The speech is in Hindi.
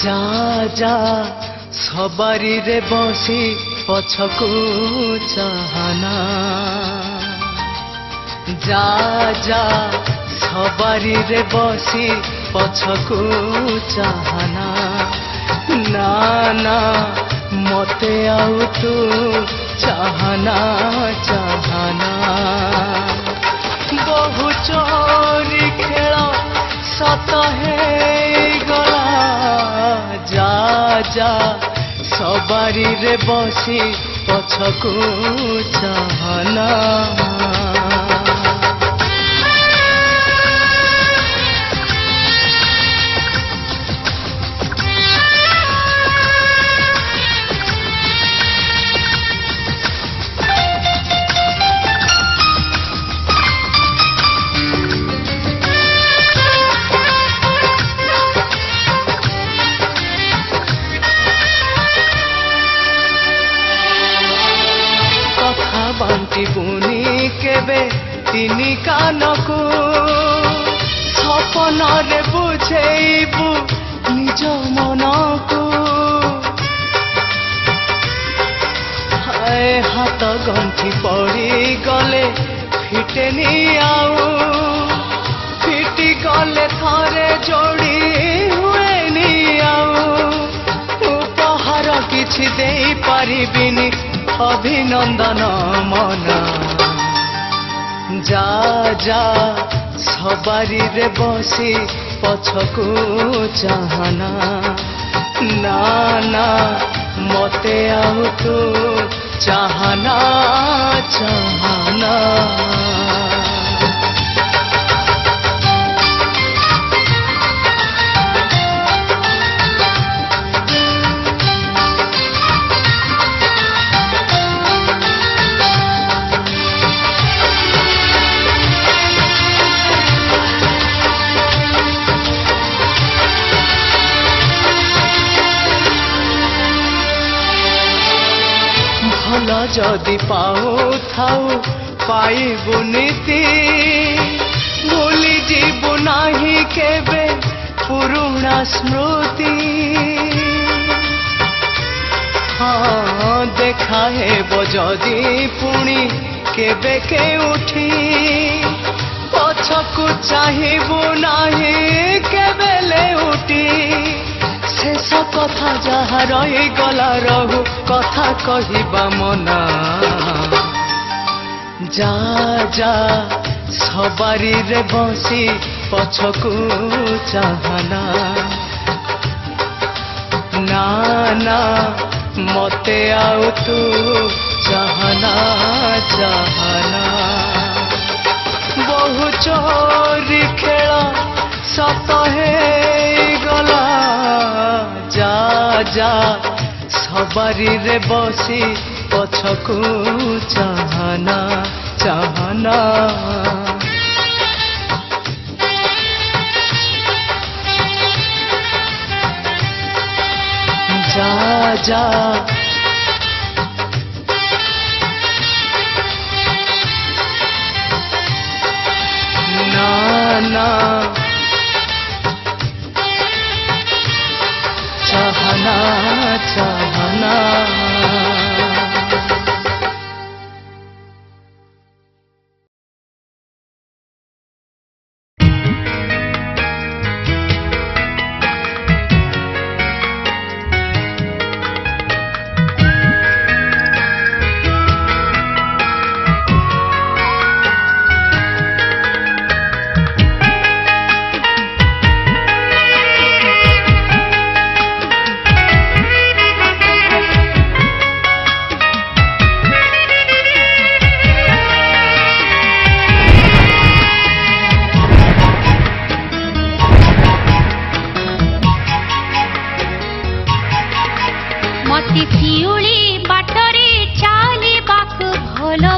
जा जा सवारी रे बसी पछकू चाहना जा जा सवारी रे बसी पछकू चाहना ना ना मते आउ तू चाहना चाहना बहु चोरी खेल सत है गला जा जा सवारी रे बसी पछकू चाहना बुनी केबे तिनी कानकू सपन रे बुझेबू निज मनकू हाय हाथ गंठी पड़ी गले फिटेनी आउ फिटी गले थरे जोड़ी हुएनी आउ उपहार किछि देई पारिबिनी अभिनंदन मना जा जा सवारी रे बसी पछकू चाहना ना ना मते आउ तू चाहना चाहना जदि पाऊ थाऊ पाइबु नीति भूली जीवु नाही केबे पुरुणा स्मृति हाँ देखा हेबो जदि पुणी केबे के उठी पछकू चाहिबु नाही केबेले उठी शेष कथा जहा रही गला रहू कथा कहिबा मना जा जा सवारी रे बसी पछकू चाहना ना ना मते आउ तू चाहना चाहना बहु चोरी खेल सत है गला जा जा सवारी रे बसी पछकू चाहना चाहना जा जा ना ना चाहना चाहना मती फिउली बाटरे चाली बाक भलो